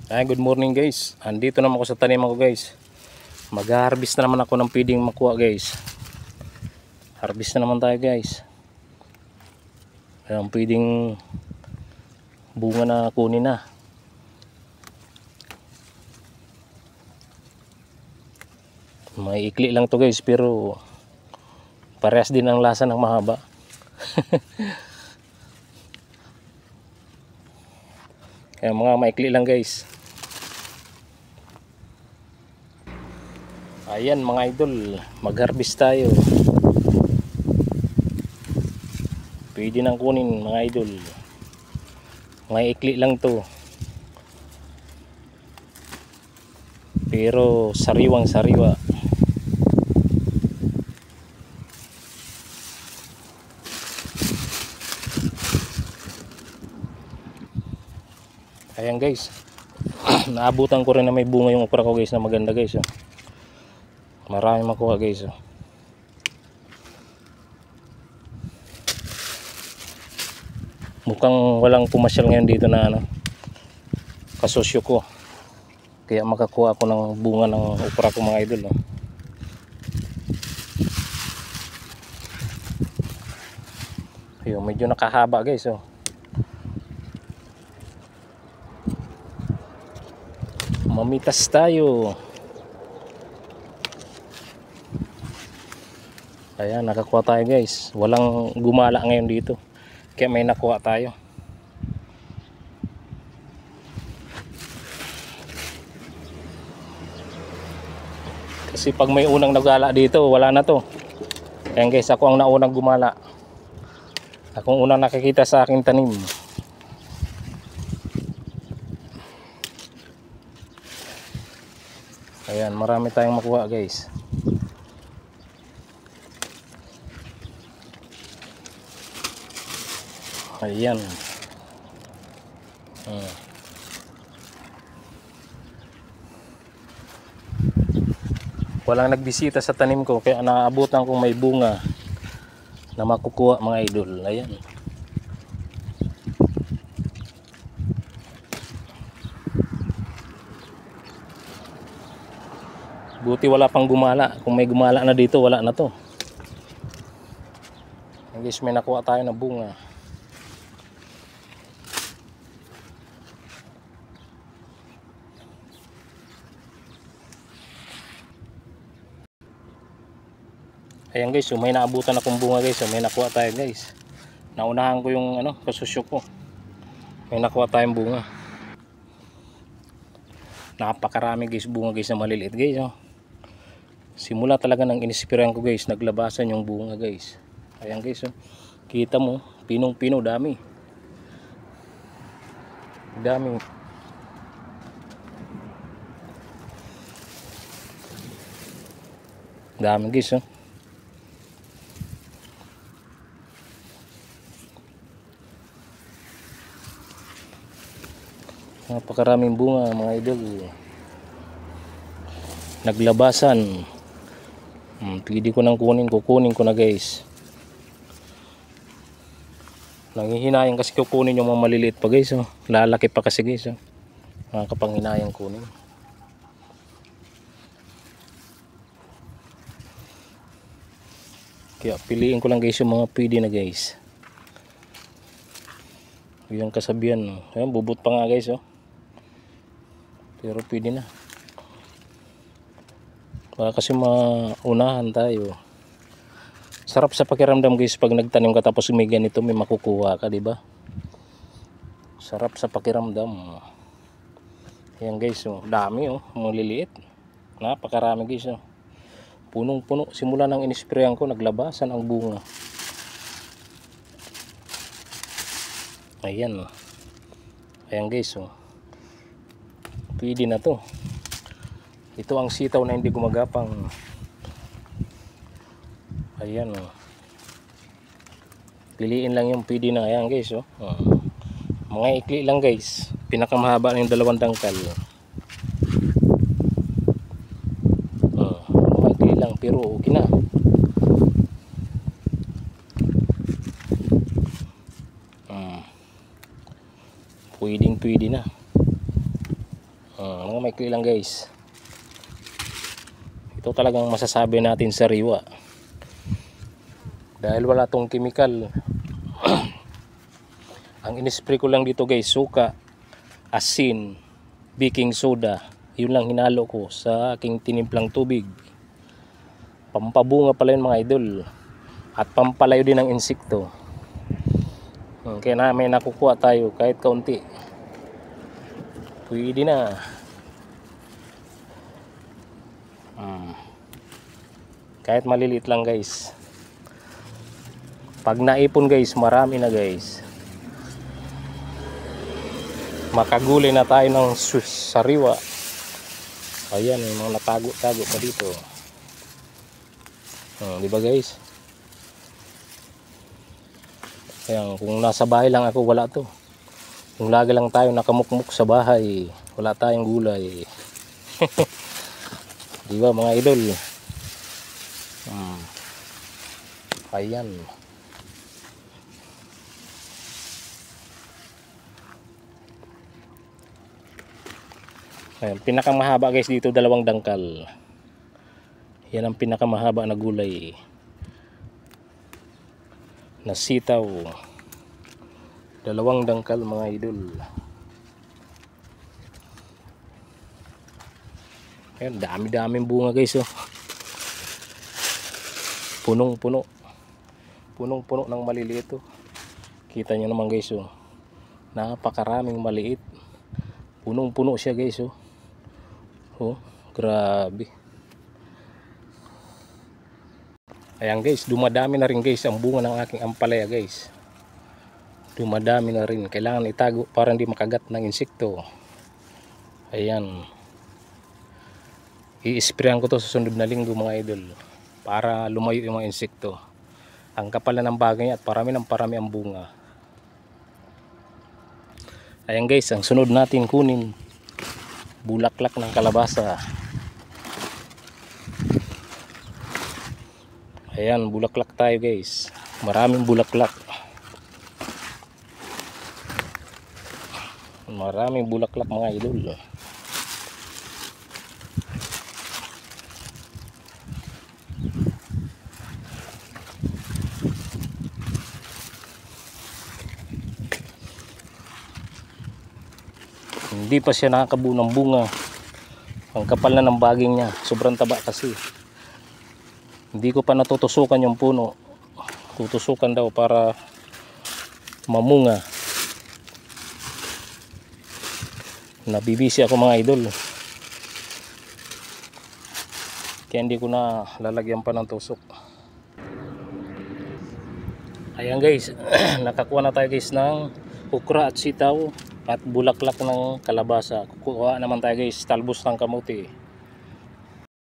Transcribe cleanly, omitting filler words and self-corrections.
Good morning guys. Andito naman ako sa tanim ko guys. Mag-harvest na naman ako ng pwedeng makuha guys. Harvest na naman tayo guys. Ayan, pwedeng bunga na kunin na. May ikli lang to guys, pero parehas din ang lasa ng mahaba. Kaya mga maikli lang guys. Ayan mga idol, mag-harvest tayo. Pwede nang kunin mga idol. Mga ikli lang to, pero sariwang sariwa. Ayan guys. Naabutan ko rin na may bunga yung okra ko guys, na maganda guys. Marami makuha guys. Mukhang walang pumasyal ngayon dito na kasosyo ko, kaya makakuha ako ng bunga ng okra ko mga idol. Ayun, medyo nakahaba guys. Mamitas tayo. Ayan, nakakuha tayo guys. Walang gumala ngayon dito, kaya may nakuha tayo. Kasi pag may unang nagala dito, wala na to. Ayan guys, ako ang naunang gumala. Akong unang nakikita sa aking tanim. Ayan, marami tayong makuha guys. Ayan. Walang nagbisita sa tanim ko, kaya naabutan kong may bunga na makukuha mga idol. Ayan. Buti wala pang gumala. Kung may gumala na dito, wala na to. Guys, may nakuha tayo na bunga. Ayan guys, may naabutan akong bunga guys. May nakuha tayo guys. Naunahan ko yung kasusyo ko. May nakuha tayong bunga. Napakarami guys bunga guys na maliliit guys. Simula talaga ng inispiran ko guys, naglabasan yung bunga guys. Ayan guys, kita mo, pinong-pino, dami. Dami. Dami guys. Napakaraming bunga mga idol. Naglabasan. Pwede ko nang kukunin ko na guys. Nanghihinayang kasi kukunin yung mga maliliit pa guys. Lalaki pa kasi guys. Nakakapanghinayang kunin. Kaya piliin ko lang guys yung mga pwede na guys. Yung kasabihan. Ayan, bubot pa nga guys. Pero pwede na. Baka kasi maunahan tayo. Sarap sa pakiramdam guys pag nagtanim ka tapos may ganito, may makukuha ka, diba? Sarap sa pakiramdam. Ayan guys, dami maliliit. Napakarami guys. Punong-puno. Simula ng inisprayan ko, naglabasan ang bunga. Ayan. Ayan guys. Pwede na to. Ito ang sitaw na hindi gumagapang. Ayan. Piliin lang yung pwede na. Ayan guys. Mga ikli lang guys. Pinakamahaba na yung 2 dangkal. Mga ikli lang pero okay na. Pwedeng pwede na. Mga maikli lang guys. Ito talagang masasabi natin sariwa. Dahil wala tong chemical. Ang inispray ko lang dito guys, suka, asin, baking soda. Yun lang hinalo ko sa aking tinimplang tubig. Pampabunga pala yun mga idol. At pampalayo din ng insekto. Kaya na may nakukuha tayo kahit kaunti. Pwede na. Kahit maliliit lang guys. Pag naipon guys, marami na guys. Makagulay na tayo ng sariwa. Ayan, may mga natago-tago pa dito. Di ba guys? Ayan, kung nasa bahay lang ako, wala to. Kung lagi lang tayo nakamukmuk sa bahay, wala tayong gulay. Di ba mga idol? Ayan. Ayan, pinakamahaba guys dito, 2 dangkal. Yan ang pinakamahaba na gulay na sitaw. 2 dangkal mga idol. Ayan, dami-daming bunga guys oh. Punong-puno. Punong-puno ng maliliit oh. Kita nyo naman guys oh. Napakaraming maliit. Punong-puno siya guys oh. Oh, grabe. Ayan guys, dumadami na rin guys ang bunga ng aking ampalaya guys. Dumadami na rin. Kailangan itago para hindi makagat ng insekto. Ayan. I-sprayan ko to sa sunod na linggo mga idol. Para lumayo yung mga insekto. Ang kapal na ng bagay niya at parami ang bunga. Ayan guys, ang sunod natin kunin. Bulaklak ng kalabasa. Ayan, bulaklak tayo guys. Maraming bulaklak. Maraming bulaklak mga idol. Hindi pa siya nakakabuo ng bunga. Ang kapal na ng baging niya. Sobrang taba kasi. Hindi ko pa natutusukan yung puno. Tutusukan daw para mamunga. Nabibisi ako mga idol. Kaya hindi ko na lalagyan pa ng tusok. Ayan guys. Nakakuha na tayo guys ng okra at sitaw at bulaklak ng kalabasa. Kukuha naman tayo guys talbos ng kamuti.